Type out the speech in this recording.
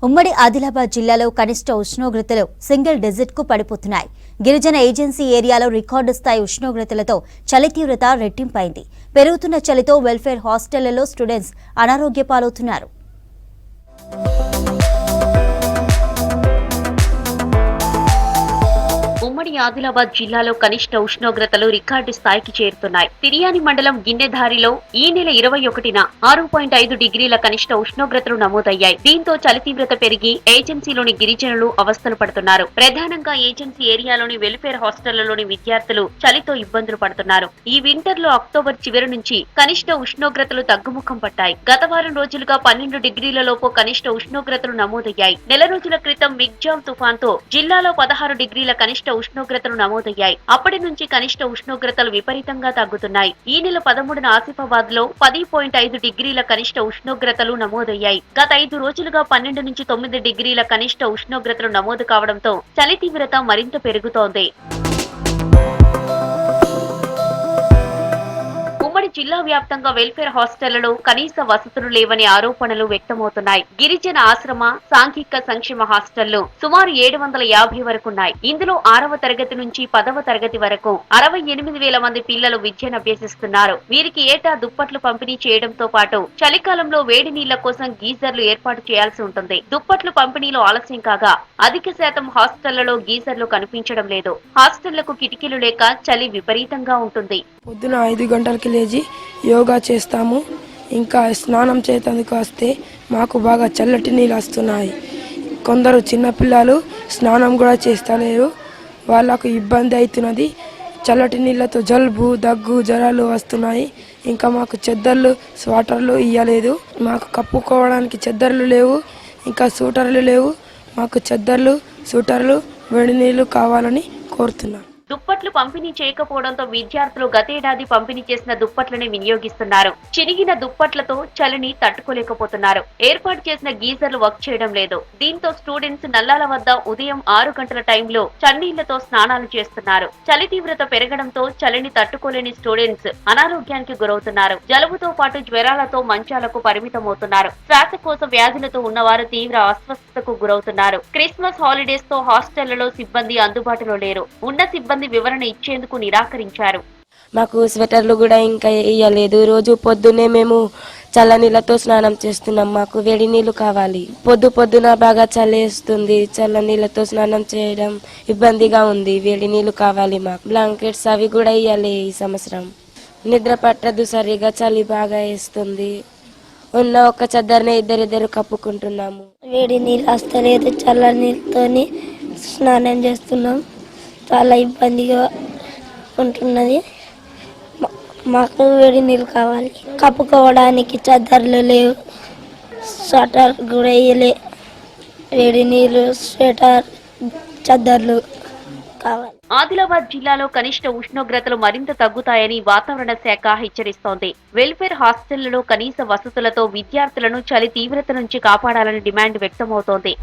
ఉమ్మడి ఆదిలాబాద్ జిల్లాలో కనిష్ట ఉష్ణోగ్రతలు సింగిల్ డిజిట్ కు పడిపోతున్నాయి. గిరిజన ఏజెన్సీ ఏరియాలో రికార్డు స్థాయి ఉష్ణోగ్రతలతో చలి తీవ్రత రెట్టింపైంది. పెరుగుతున్న చలితో వెల్ఫేర్ హాస్టళ్లలో స్టూడెంట్స్ అనారోగ్య పాలవుతున్నారు. ఉమ్మడి ఆదిలాబాద్ జిల్లాలో కనిష్ట ఉష్ణోగ్రతలు రికార్డు స్థాయికి చేరుతున్నాయి. తిరియాని మండలం గిన్నెధారిలో ఈ నెల 21న 6.5 డిగ్రీల కనిష్ట ఉష్ణోగ్రతలు నమోదయ్యాయి. దీంతో చలి తీవ్రత పెరిగి ఏజెన్సీలోని గిరిజనులు అవస్థలు పడుతున్నారు. ప్రధానంగా ఏజెన్సీ ఏరియాలోని వెల్ఫేర్ హాస్టళ్లలోని విద్యార్థులు చలితో ఇబ్బందులు పడుతున్నారు. ఈ వింటర్ లో అక్టోబర్ చివరి నుంచి కనిష్ట ఉష్ణోగ్రతలు తగ్గుముఖం పట్టాయి. గత వారం రోజులుగా 12 డిగ్రీల లోపు కనిష్ట ఉష్ణోగ్రతలు నమోదయ్యాయి. నెల రోజుల క్రితం మిగ్జామ్ తుఫాన్తో జిల్లాలో 16 డిగ్రీల కనిష్ట ఉష్ణోగ్రతలు నమోదయ్యాయి. అప్పటి నుంచి కనిష్ట ఉష్ణోగ్రతలు విపరీతంగా తగ్గుతున్నాయి. ఈ నెల 13న ఆసిఫాబాద్ లో 10.5 డిగ్రీల కనిష్ట ఉష్ణోగ్రతలు నమోదయ్యాయి. గత 5 రోజులుగా 12 నుంచి 9 డిగ్రీల కనిష్ట ఉష్ణోగ్రతలు నమోదు కావడంతో చలి తీవ్రత మరింత పెరుగుతోంది. ఉమ్మడి జిల్లా వ్యాప్తంగా వెల్ఫేర్ హాస్టళ్లలో కనీస వసతులు లేవని ఆరోపణలు వ్యక్తమవుతున్నాయి. గిరిజన ఆశ్రమ సాంఘిక సంక్షేమ హాస్టళ్లు సుమారు 750 వరకున్నాయి. ఇందులో 6వ తరగతి నుంచి 10వ తరగతి వరకు 68,000 మంది పిల్లలు విద్యను అభ్యసిస్తున్నారు. వీరికి ఏటా దుప్పట్లు పంపిణీ చేయడంతో పాటు చలికాలంలో వేడి నీళ్ల కోసం గీజర్లు ఏర్పాటు చేయాల్సి ఉంటుంది. దుప్పట్లు పంపిణీలో ఆలస్యం కాగా అధిక శాతం హాస్టళ్లలో గీజర్లు కనిపించడం లేదు. హాస్టళ్లకు కిటికీలు లేక చలి విపరీతంగా ఉంటుంది. పొద్దున 5 గంటలకి లేచి యోగా చేస్తాము. ఇంకా స్నానం చేసేందుకు వస్తే మాకు బాగా చల్లటి నీళ్ళు వస్తున్నాయి. కొందరు చిన్నపిల్లలు స్నానం కూడా చేస్తలేరు. వాళ్ళకు ఇబ్బంది అవుతున్నది. చల్లటి నీళ్ళతో జలుబు దగ్గు జ్వరాలు వస్తున్నాయి. ఇంకా మాకు చెద్దర్లు స్వాటర్లు ఇవ్వలేదు. మాకు కప్పుకోవడానికి చెద్దర్లు లేవు, ఇంకా సూటర్లు లేవు. మాకు చెద్దర్లు సూటర్లు వేడి నీళ్లు కావాలని కోరుతున్నాను. దుప్పట్లు పంపిణీ చేయకపోవడంతో విద్యార్థులు గతేడాది పంపిణీ చేసిన దుప్పట్లని వినియోగిస్తున్నారు. చినిగిన దుప్పట్లతో చలిని తట్టుకోలేకపోతున్నారు. ఏర్పాటు చేసిన గీజర్లు వర్క్ చేయడం లేదు. దీంతో స్టూడెంట్స్ నల్లాల వద్ద ఉదయం 6 గంటల టైంలో చన్నీళ్లతో స్నానాలు చేస్తున్నారు. చలి తీవ్రత పెరగడంతో చలిని తట్టుకోలేని స్టూడెంట్స్ అనారోగ్యానికి గురవుతున్నారు. జలుబుతో పాటు జ్వరాలతో మంచాలకు పరిమితమవుతున్నారు. శ్వాసకోశ వ్యాధులతో ఉన్నవారు తీవ్ర అస్వస్థతకు గురవుతున్నారు. క్రిస్మస్ హాలిడేస్ తో హాస్టళ్లలో సిబ్బంది అందుబాటులో లేరు. ఉన్న సిబ్బంది వివరణ ఇచ్చేందుకు నిరాకరించారు. మాకు స్వెటర్లు కూడా ఇంకా ఇయ్యలేదు. రోజు పొద్దున్నే మేము చల్లనీళ్ళతో స్నానం చేస్తున్నాం. మాకు వేడి నీళ్లు కావాలి. పొద్దున బాగా చలేస్తుంది. చల్ల నీళ్ళతో స్నానం చేయడం ఇబ్బందిగా ఉంది. వేడి నీళ్లు కావాలి. మాకు బ్లాంకెట్స్ అవి కూడా ఇయ్యాలి. ఈ సంవత్సరం నిద్ర పట్టదు సరిగా, చలి బాగా వేస్తుంది. ఉన్న ఒక చద్దరిని ఇద్దరిద్దరు కప్పుకుంటున్నాము. వేడి నీళ్ళు వస్తలేదు. చల్ల నీళ్ళతోని స్నానం చేస్తున్నాం. చాలా ఇబ్బందిగా ఉంటున్నది. మాకు వేడి నీళ్ళు కావాలి. కప్పుకోవడానికి చద్దర్లు లేవు, స్వెటర్ కూడా వేయలే. వేడి నీళ్ళు స్వెటర్ చద్దర్లు కావాలి. ఆదిలాబాద్ జిల్లాలో కనిష్ట ఉష్ణోగ్రతలు మరింత తగ్గుతాయని వాతావరణ శాఖ హెచ్చరిస్తోంది. వెల్ఫేర్ హాస్టళ్లలో కనీస వసతులతో విద్యార్థులను చలి తీవ్రత నుంచి కాపాడాలని డిమాండ్ వ్యక్తమవుతోంది.